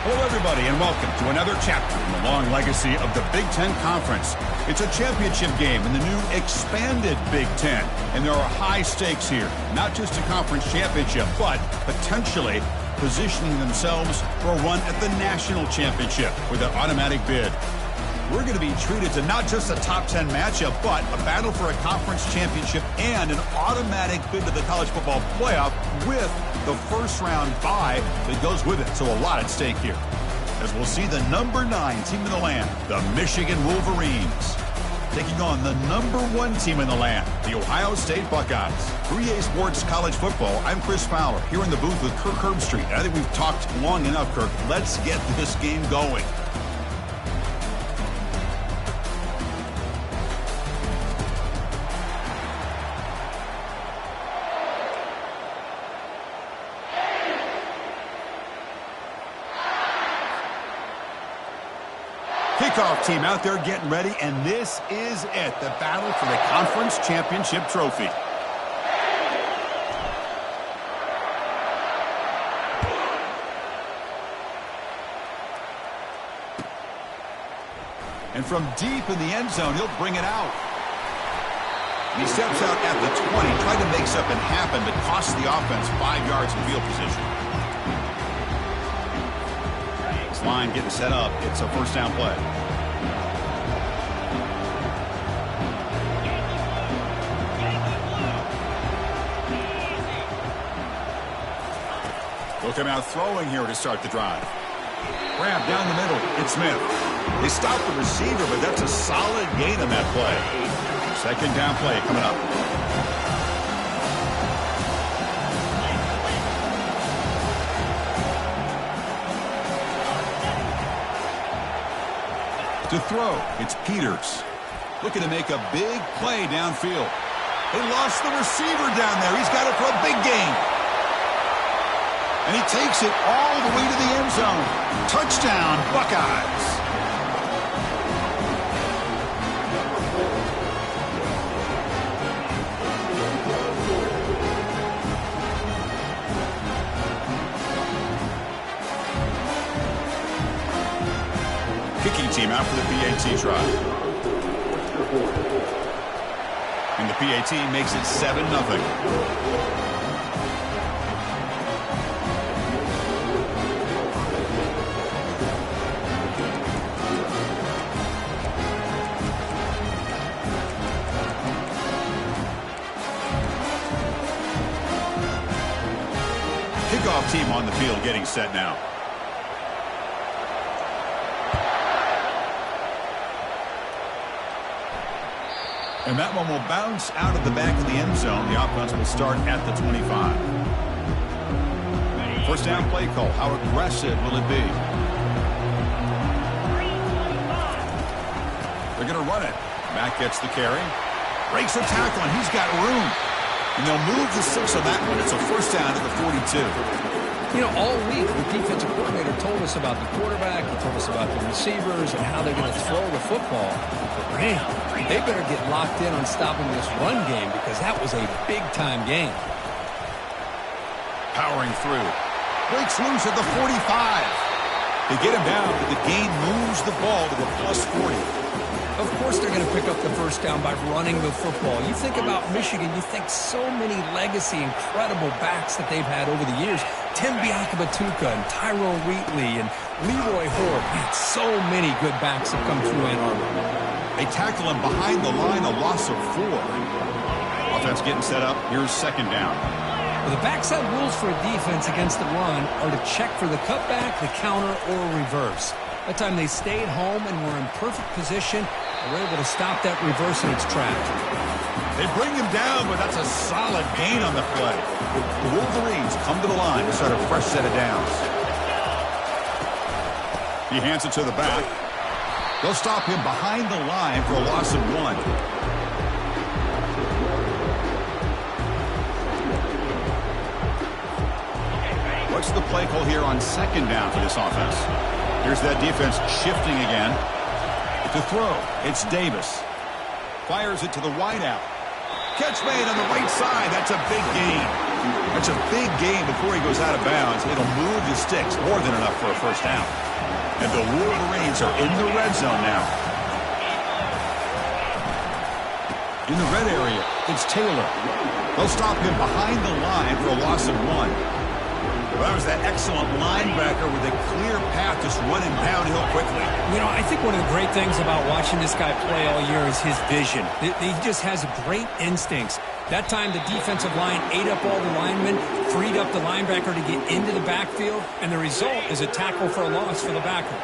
Hello, everybody, and welcome to another chapter in the long legacy of the Big Ten Conference. It's a championship game in the new expanded Big Ten, and there are high stakes here. Not just a conference championship, but potentially positioning themselves for a run at the national championship with an automatic bid. We're going to be treated to not just a top 10 matchup, but a battle for a conference championship and an automatic bid to the college football playoff with the first round bye that goes with it. So a lot at stake here. As we'll see the number 9 team in the land, the Michigan Wolverines, taking on the number 1 team in the land, the Ohio State Buckeyes. 3A Sports College Football, I'm Chris Fowler, here in the booth with Kirk Herbstreit. I think we've talked long enough, Kirk. Let's get this game going. Kickoff team out there getting ready, and this is it, the battle for the conference championship trophy. And from deep in the end zone, he'll bring it out. He steps out at the 20, tried to make something happen, but cost the offense 5 yards in field position. Line getting set up. It's a first down play. They'll come out throwing here to start the drive. Grab down the middle. It's Smith. They stop the receiver, but that's a solid gain on that play. Second down play coming up. To throw, it's Peters. Looking to make a big play downfield. They lost the receiver down there. He's got it for a big gain. And he takes it all the way to the end zone. Touchdown, Buckeyes. Kicking team out for the PAT try. And the PAT makes it 7-0. Kickoff team on the field getting set now. And that one will bounce out of the back of the end zone. The offense will start at the 25. First down play call. How aggressive will it be? They're going to run it. Mack gets the carry. Breaks a tackle, and he's got room. And they'll move the 6 on that one. It's a first down at the 42. You know, all week, the defensive coordinator told us about the quarterback. He told us about the receivers and how they're going to throw the football. But, man, they better get locked in on stopping this run game because that was a big-time game. Powering through. Breaks loose at the 45. They get him down, but the gain moves the ball to the plus 40. Of course they're going to pick up the first down by running the football. You think about Michigan, you think so many legacy, incredible backs that they've had over the years. Tim Biakabatuka and Tyrone Wheatley and Leroy Horde. Man, so many good backs have come through Ann Arbor. They tackle him behind the line, a loss of 4. Offense getting set up. Here's second down. Well, the backside rules for a defense against the run are to check for the cutback, the counter, or reverse. That time they stayed home and were in perfect position. They were able to stop that reverse in its tracks. They bring him down, but that's a solid gain on the play. The Wolverines come to the line to start a fresh set of downs. He hands it to the back. They'll stop him behind the line for a loss of 1. What's the play call here on second down for this offense? Here's that defense shifting again. To throw, it's Davis. Fires it to the wideout. Catch made on the right side. That's a big gain. That's a big gain before he goes out of bounds. It'll move the sticks, more than enough for a first down. And the Wolverines are in the red zone now. In the red area, it's Taylor. They'll stop him behind the line for a loss of 1. Well, that was that excellent linebacker with a clear path just running downhill quickly. You know, I think one of the great things about watching this guy play all year is his vision. He just has great instincts. That time, the defensive line ate up all the linemen, freed up the linebacker to get into the backfield, and the result is a tackle for a loss for the backer.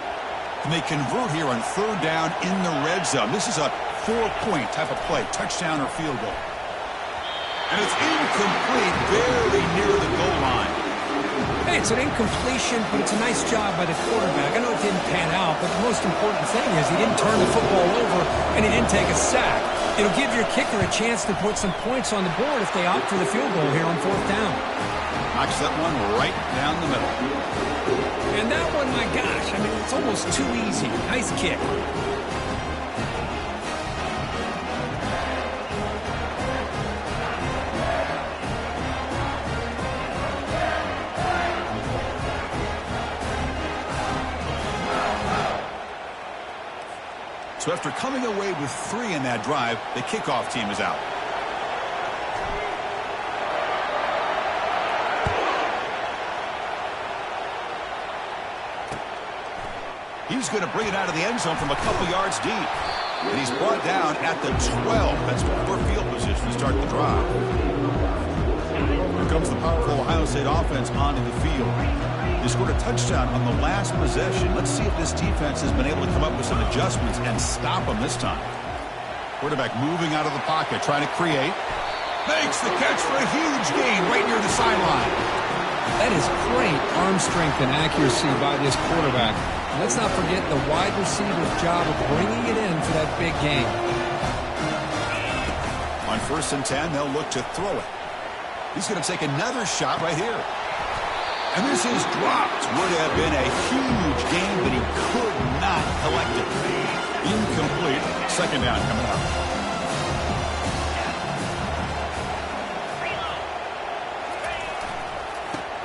And they convert here on 3rd down in the red zone. This is a 4-point type of play, touchdown or field goal. And it's incomplete, very near the goal line. Hey, it's an incompletion, but it's a nice job by the quarterback. I know it didn't pan out, but the most important thing is he didn't turn the football over and he didn't take a sack. It'll give your kicker a chance to put some points on the board if they opt for the field goal here on 4th down. Knocks that one right down the middle. And that one, my gosh, I mean, it's almost too easy. Nice kick. So after coming away with 3 in that drive, the kickoff team is out. He's going to bring it out of the end zone from a couple yards deep. And he's brought down at the 12. That's poor field position to start the drive. Here comes the powerful Ohio State offense onto the field. They scored a touchdown on the last possession. Let's see if this defense has been able to come up with some adjustments and stop them this time. Quarterback moving out of the pocket, trying to create. Makes the catch for a huge gain right near the sideline. That is great arm strength and accuracy by this quarterback. And let's not forget the wide receiver's job of bringing it in for that big gain. On 1st and 10, they'll look to throw it. He's going to take another shot right here. And this is dropped. Would have been a huge gain, but he could not collect it. Incomplete. 2nd down coming up.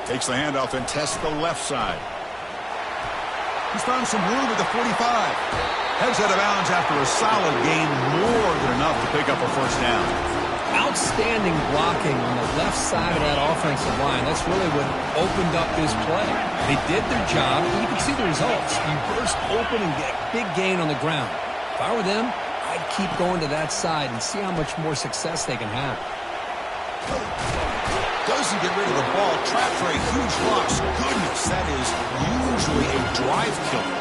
Takes the handoff and tests the left side. He's found some room at the 45. Heads out of bounds after a solid gain, more than enough to pick up a first down. Outstanding blocking on the left side of that offensive line. That's really what opened up this play. They did their job, and you can see the results. You burst open and get a big gain on the ground. If I were them, I'd keep going to that side and see how much more success they can have. Doesn't get rid of the ball. Trapped for a huge loss. Goodness, that is usually a drive killer.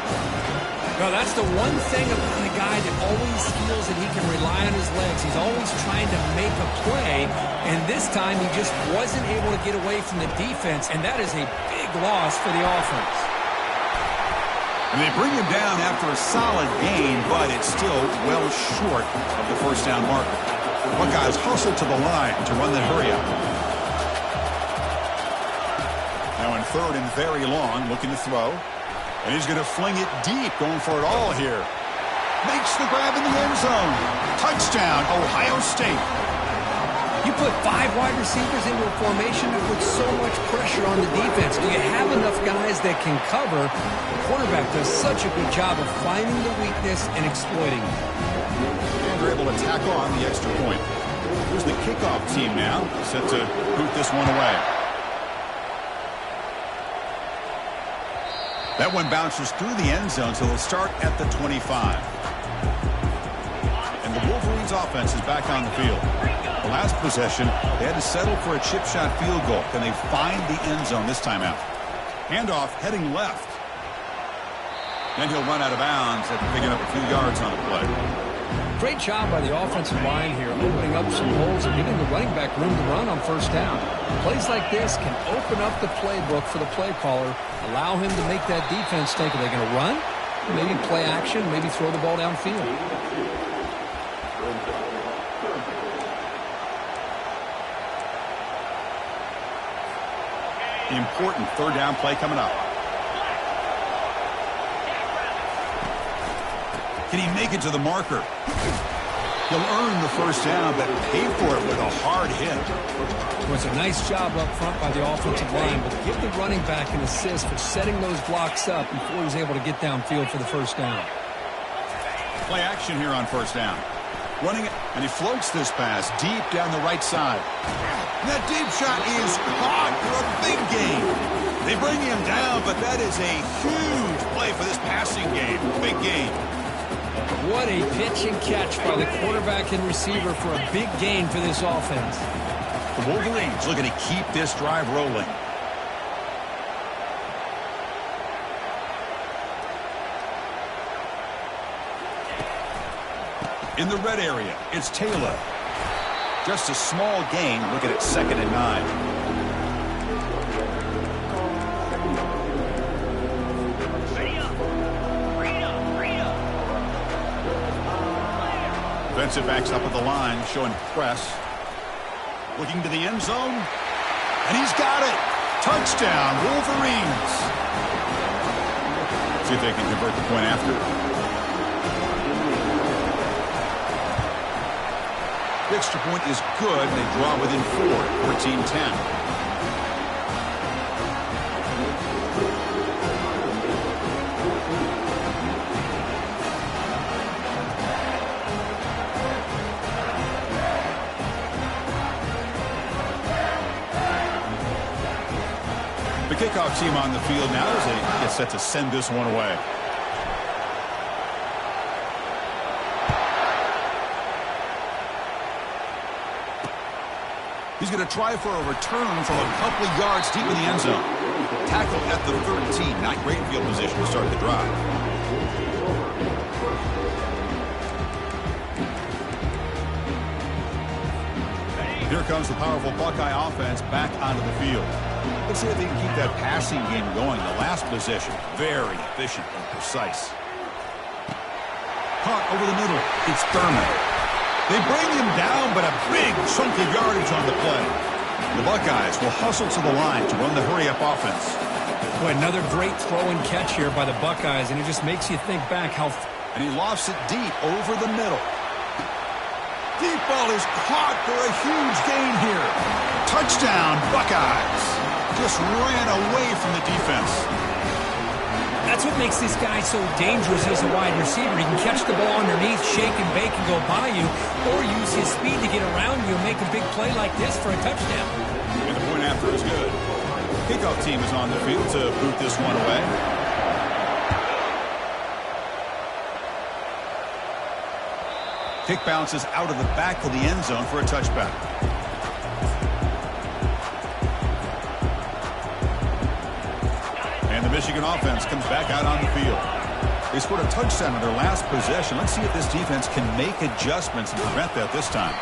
No, that's the one thing about a guy that always feels that he can rely on his legs. He's always trying to make a play, and this time he just wasn't able to get away from the defense, and that is a big loss for the offense. And they bring him down after a solid gain, but it's still well short of the first down marker. Buckeyes hustle to the line to run the hurry up. Now in 3rd and very long, looking to throw. And he's going to fling it deep, going for it all here. Makes the grab in the end zone. Touchdown, Ohio State. You put 5 wide receivers into a formation that puts so much pressure on the defense. Do you have enough guys that can cover? The quarterback does such a good job of finding the weakness and exploiting it. And they're able to tack on the extra point. Here's the kickoff team now, set to boot this one away. That one bounces through the end zone, so they'll start at the 25. And the Wolverines offense is back on the field. The last possession, they had to settle for a chip shot field goal. Can they find the end zone this time out? Handoff heading left. Then he'll run out of bounds after picking up a few yards on the play. Great job by the offensive line here, opening up some holes and giving the running back room to run on 1st down. Plays like this can open up the playbook for the play caller, allow him to make that defense think, are they going to run? Maybe play action, maybe throw the ball downfield. Important 3rd down play coming up. Can he make it to the marker? He'll earn the first down, but pay for it with a hard hit. It was a nice job up front by the offensive line, but give the running back an assist for setting those blocks up before he's able to get downfield for the first down. Play action here on first down. Running, and he floats this pass deep down the right side. That deep shot is caught for a big gain. They bring him down, but that is a huge play for this passing game. Big gain. What a pitch and catch by the quarterback and receiver for a big gain for this offense. The Wolverines looking to keep this drive rolling. In the red area, it's Taylor. Just a small gain. Look at it, 2nd and 9. Defensive backs up at the line, showing press. Looking to the end zone. And he's got it. Touchdown, Wolverines. See if they can convert the point after. The extra point is good, and they draw within 4, 14-10. The kickoff team on the field now as they get set to send this one away. He's going to try for a return from a couple of yards deep in the end zone. Tackle at the 13. Not great field position to start the drive. Here comes the powerful Buckeye offense back onto the field. Let's see if they can keep that passing game going. The last possession, very efficient and precise. Caught over the middle. It's Thurman. They bring him down, but a big chunk of yardage on the play. The Buckeyes will hustle to the line to run the hurry-up offense. Boy, another great throw and catch here by the Buckeyes, and it just makes you think back how... And he lofts it deep over the middle. Deep ball is caught for a huge gain here. Touchdown, Buckeyes. Just ran away from the defense. That's what makes this guy so dangerous as a wide receiver. He can catch the ball underneath, shake and bake and go by you, or use his speed to get around you and make a big play like this for a touchdown. And the point after is good. Kickoff team is on the field to boot this one away. Kick bounces out of the back of the end zone for a touchback. And the Michigan offense comes back out on the field. They scored a touchdown on their last possession. Let's see if this defense can make adjustments and prevent that this time.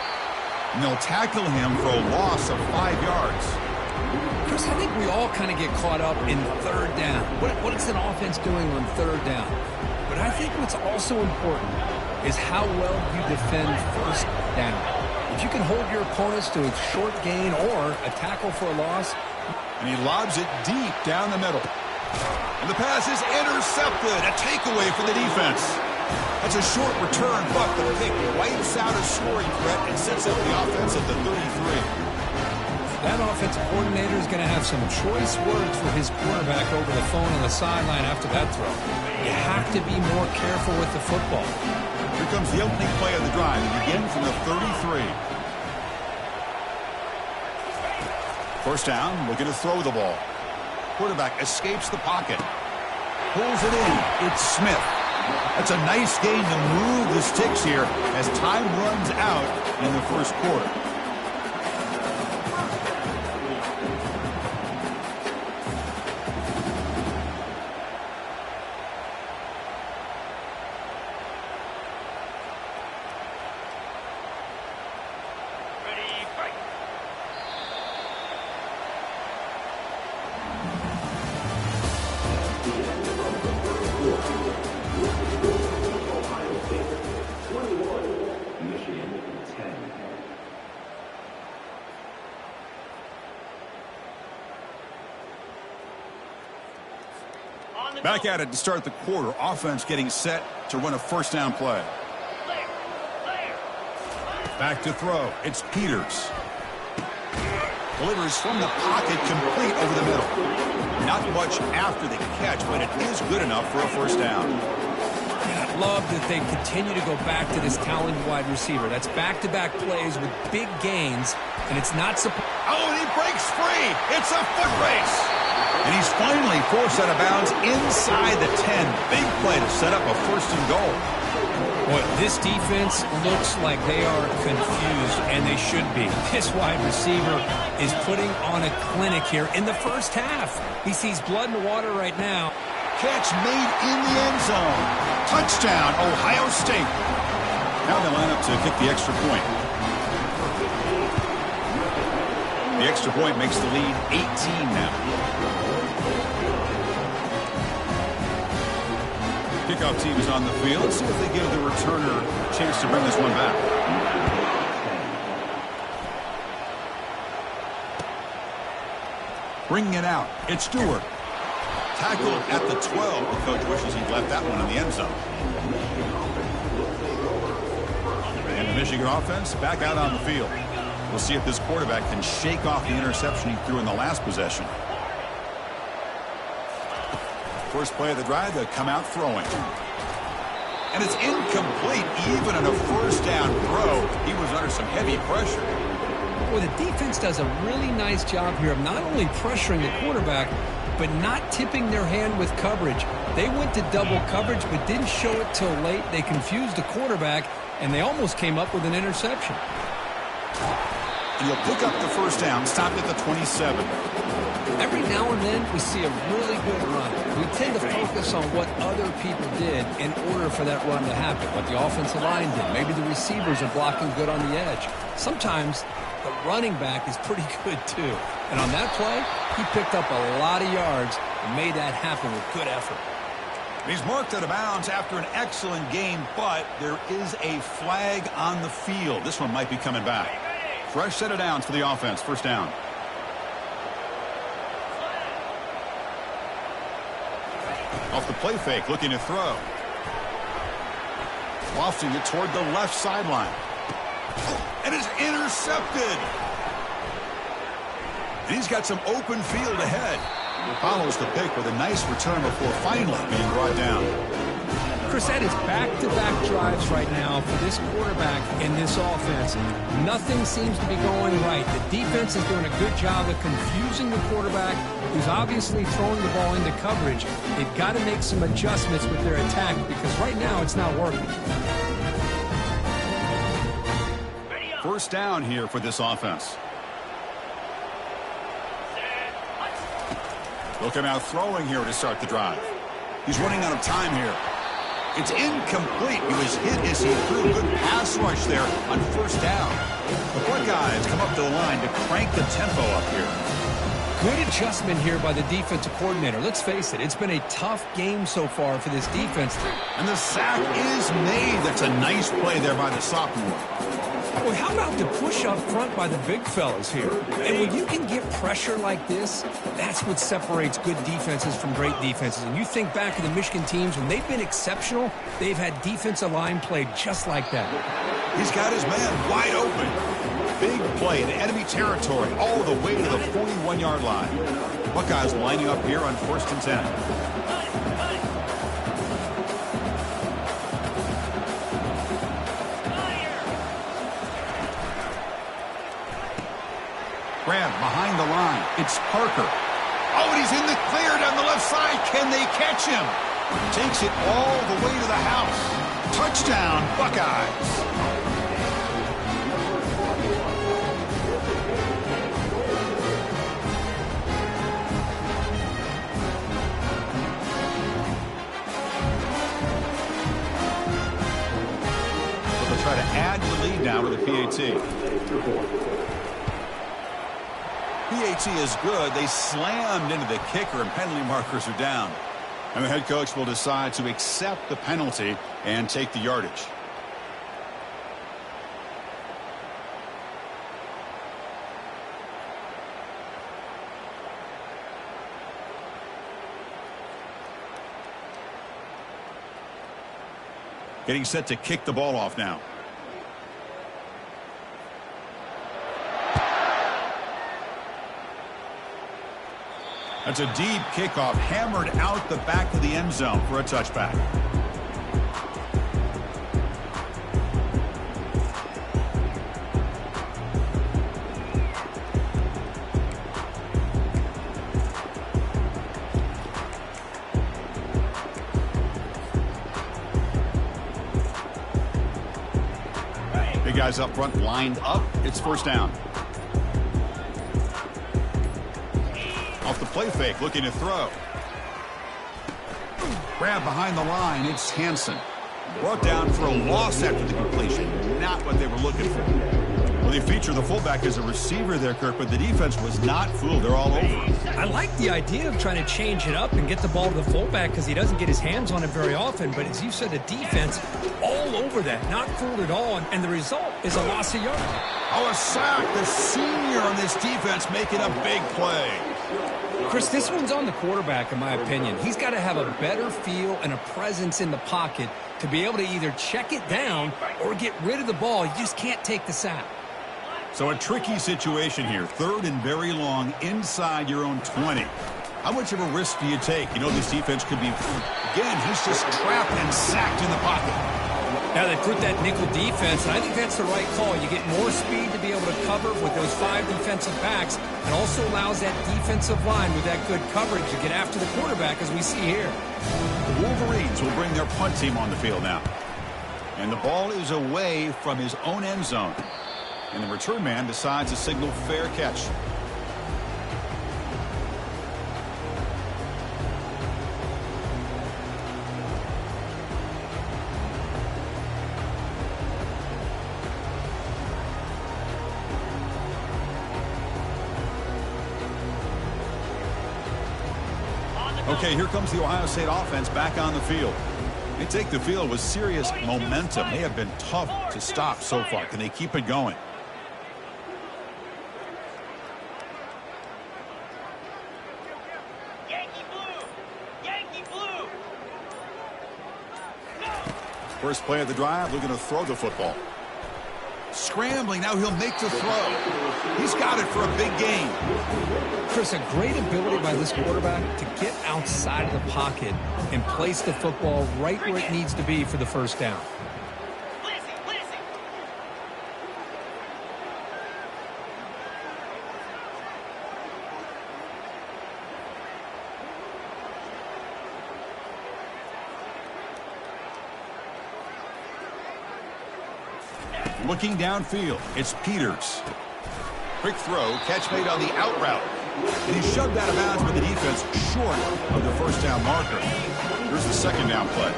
And they'll tackle him for a loss of 5 yards. Chris, I think we all kind of get caught up in third down. What is an offense doing on third down? But I think what's also important is how well you defend first down. If you can hold your opponents to a short gain or a tackle for a loss. And he lobs it deep down the middle. And the pass is intercepted. A takeaway for the defense. That's a short return, but the pick wipes out a scoring threat and sets up the offense at the 33. That offensive coordinator is going to have some choice words for his quarterback over the phone on the sideline after that throw. You have to be more careful with the football. Here comes the opening play of the drive. And again from the 33. First down, looking to throw the ball. Quarterback escapes the pocket. Pulls it in. It's Smith. That's a nice gain to move the sticks here as time runs out in the first quarter. Back at it to start the quarter. Offense getting set to run a first down play. Back to throw. It's Peters. Delivers from the pocket, complete over the middle. Not much after the catch, but it is good enough for a first down. I love that they continue to go back to this talented wide receiver. That's back-to-back plays with big gains, and it's not surprising. Oh, and he breaks free. It's a foot race. And he's finally forced out of bounds inside the 10. Big play to set up a first and goal. Boy, this defense looks like they are confused, and they should be. This wide receiver is putting on a clinic here in the first half. He sees blood in the water right now. Catch made in the end zone. Touchdown, Ohio State. Now they line up to kick the extra point. The extra point makes the lead 18 now. Kickoff team is on the field. Let's see if they give the returner a chance to bring this one back. Bringing it out. It's Stewart. Tackled at the 12. The coach wishes he'd left that one in the end zone. And the Michigan offense back out on the field. We'll see if this quarterback can shake off the interception he threw in the last possession. First play of the drive, they come out throwing. And it's incomplete, even in a first down throw. He was under some heavy pressure. Well, the defense does a really nice job here of not only pressuring the quarterback, but not tipping their hand with coverage. They went to double coverage, but didn't show it till late. They confused the quarterback, and they almost came up with an interception. And you'll pick up the first down, stop at the 27. Every now and then, we see a really good run. We tend to focus on what other people did in order for that run to happen, what the offensive line did. Maybe the receivers are blocking good on the edge. Sometimes the running back is pretty good, too. And on that play, he picked up a lot of yards and made that happen with good effort. He's marked out of bounds after an excellent game, but there is a flag on the field. This one might be coming back. Fresh set of downs for the offense. First down. Off the play fake, looking to throw. Lofting it toward the left sideline. And it's intercepted. And he's got some open field ahead. Follows the pick with a nice return before finally being brought down. Chris, that is back-to-back drives right now for this quarterback and this offense. Nothing seems to be going right. The defense is doing a good job of confusing the quarterback, who's obviously throwing the ball into coverage. They've got to make some adjustments with their attack because right now it's not working. First down here for this offense. They'll come out throwing here to start the drive. He's running out of time here. It's incomplete. He was hit as he threw a good pass rush there on first down. The Buckeyes come up to the line to crank the tempo up here. Good adjustment here by the defensive coordinator. Let's face it, it's been a tough game so far for this defense. And the sack is made. That's a nice play there by the sophomore. Well, how about the push up front by the big fellas here? And when you can get pressure like this, that's what separates good defenses from great defenses. And you think back to the Michigan teams, when they've been exceptional, they've had defensive line play just like that. He's got his man wide open. Big play in enemy territory all the way to the 41-yard line. Buckeyes lining up here on 1st and 10. Grab behind the line. It's Parker. Oh, and he's in the clear down the left side. Can they catch him? Takes it all the way to the house. Touchdown, Buckeyes. They'll try to add to the lead now with a PAT. PAT is good. They slammed into the kicker, and penalty markers are down. And the head coach will decide to accept the penalty and take the yardage. Getting set to kick the ball off now. That's a deep kickoff, hammered out the back of the end zone for a touchback. Big guys up front lined up. It's first down. Off the play fake, looking to throw. Grab behind the line, it's Hansen. Brought down for a loss after the completion. Not what they were looking for. Well, they feature the fullback as a receiver there, Kirk, but the defense was not fooled. They're all over. I like the idea of trying to change it up and get the ball to the fullback because he doesn't get his hands on it very often. But as you said, the defense all over that, not fooled at all. And the result is a loss of yards. Oh, a sack. The senior on this defense making a big play. Chris, this one's on the quarterback, in my opinion. He's got to have a better feel and a presence in the pocket to be able to either check it down or get rid of the ball. You just can't take the sack. So a tricky situation here. Third and very long inside your own 20. How much of a risk do you take? You know this defense could be... Again, he's just trapped and sacked in the pocket. Now they put that nickel defense, and I think that's the right call. You get more speed to be able to cover with those 5 defensive backs, and also allows that defensive line with that good coverage to get after the quarterback, as we see here. The Wolverines will bring their punt team on the field now. And the ball is away from his own end zone. And the return man decides to signal fair catch. Okay, here comes the Ohio State offense back on the field. They take the field with serious momentum. They have been tough to stop so far. Can they keep it going? First play of the drive, looking to throw the football. Scrambling, now he'll make the throw. He's got it for a big gain. Chris, a great ability by this quarterback to get outside of the pocket and place the football right where it needs to be for the first down. Looking downfield, it's Peters. Quick throw, catch made on the out route. And he shoved out of bounds with the defense short of the first down marker. Here's the second down play.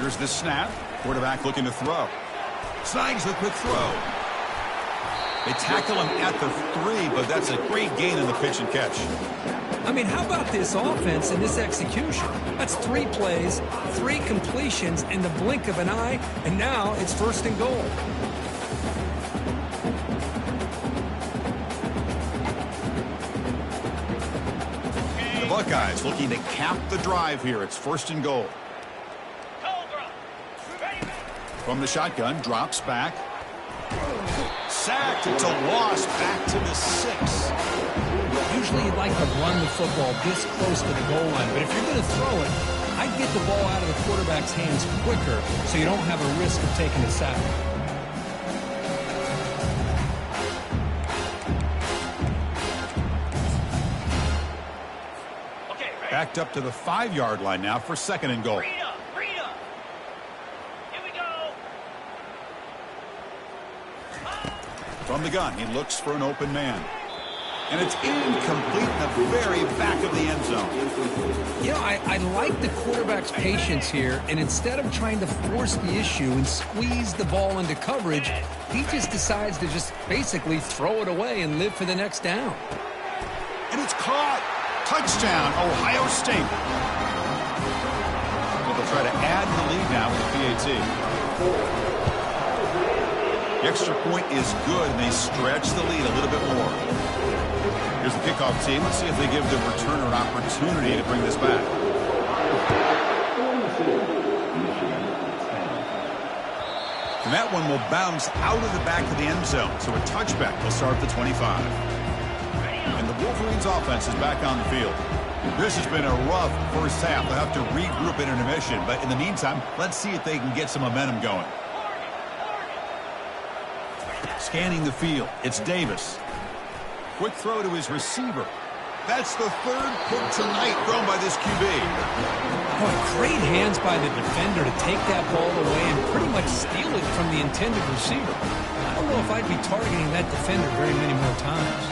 Here's the snap. Quarterback looking to throw. Snags the quick throw. They tackle him at the 3, but that's a great gain in the pitch and catch. I mean, how about this offense and this execution? That's 3 plays, 3 completions in the blink of an eye, and now it's first and goal. The Buckeyes looking to cap the drive here. It's first and goal. From the shotgun, drops back. Sacked. It's a loss back to the 6. Usually you'd like to run the football this close to the goal line, but if you're going to throw it, I'd get the ball out of the quarterback's hands quicker so you don't have a risk of taking a sack. Backed up to the 5-yard line now for second and goal. From the gun, he looks for an open man. And it's incomplete in the very back of the end zone. You know, I like the quarterback's patience here, and instead of trying to force the issue and squeeze the ball into coverage, he just decides to just basically throw it away and live for the next down. And it's caught. Touchdown, Ohio State. They'll try to add the lead now with the PAT. The extra point is good, and they stretch the lead a little bit more. Here's the kickoff team. Let's see if they give the returner an opportunity to bring this back. And that one will bounce out of the back of the end zone. So a touchback will start at the 25. And the Wolverines offense is back on the field. This has been a rough first half. They'll have to regroup in intermission. But in the meantime, let's see if they can get some momentum going. Scanning the field, it's Davis. Quick throw to his receiver. That's the third pick tonight thrown by this QB. Oh, great hands by the defender to take that ball away and pretty much steal it from the intended receiver. I don't know if I'd be targeting that defender very many more times.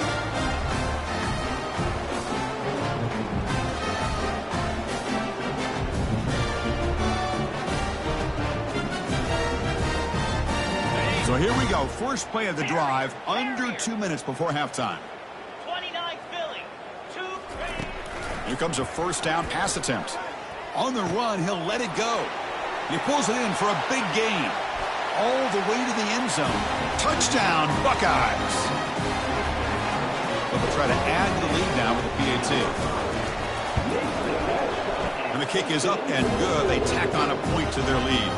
So here we go. First play of the drive, under 2 minutes before halftime. 29 Philly. Here comes a first down pass attempt. On the run, he'll let it go. He pulls it in for a big gain. All the way to the end zone. Touchdown, Buckeyes. But they'll try to add to the lead now with a PAT. And the kick is up and good. They tack on a point to their lead.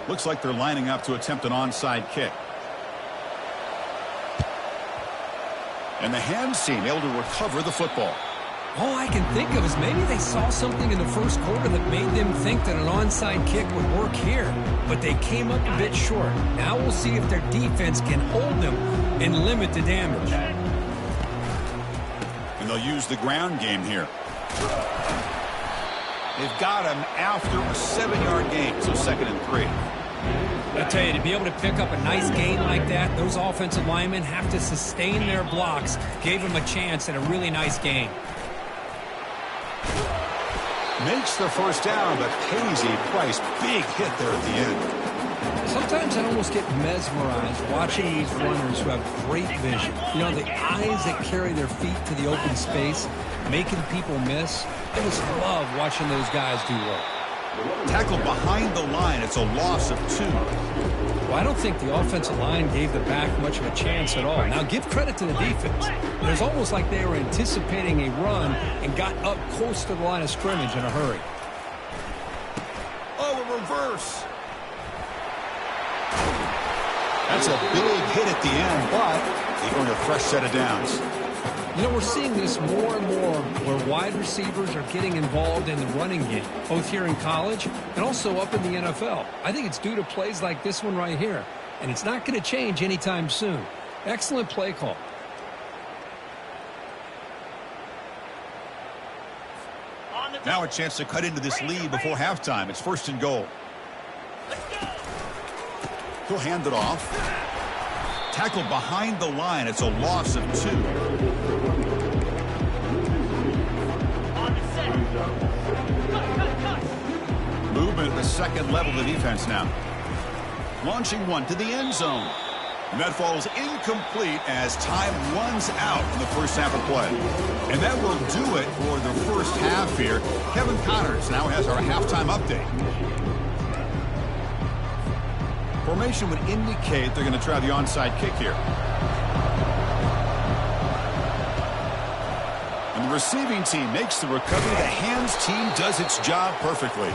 Looks like they're lining up to attempt an onside kick. And the hands team able to recover the football. All I can think of is maybe they saw something in the first quarter that made them think that an onside kick would work here. But they came up a bit short. Now we'll see if their defense can hold them and limit the damage. And they'll use the ground game here. They've got him after a 7-yard gain, so 2nd and 3. I tell you, to be able to pick up a nice gain like that, those offensive linemen have to sustain their blocks. Gave them a chance at a really nice gain. Makes the first down, but pays a price. Big hit there at the end. Sometimes I almost get mesmerized watching these runners who have great vision. You know, the eyes that carry their feet to the open space, making people miss. I just love watching those guys do work. Tackled behind the line. It's a loss of 2. Well, I don't think the offensive line gave the back much of a chance at all. Now, give credit to the defense. It was almost like they were anticipating a run and got up close to the line of scrimmage in a hurry. Oh, a reverse. That's a big hit at the end, but they earned a fresh set of downs. You know, we're seeing this more and more where wide receivers are getting involved in the running game, both here in college and also up in the NFL. I think it's due to plays like this one right here, and it's not going to change anytime soon. Excellent play call. Now a chance to cut into this lead before halftime. It's 1st and goal. He'll hand it off. Tackled behind the line. It's a loss of 2. Movement at the second level of the defense now. Launching one to the end zone. And that falls incomplete as time runs out in the first half of play. And that will do it for the first half here. Kevin Connors now has our halftime update. Formation would indicate they're going to try the onside kick here. And the receiving team makes the recovery. The hands team does its job perfectly.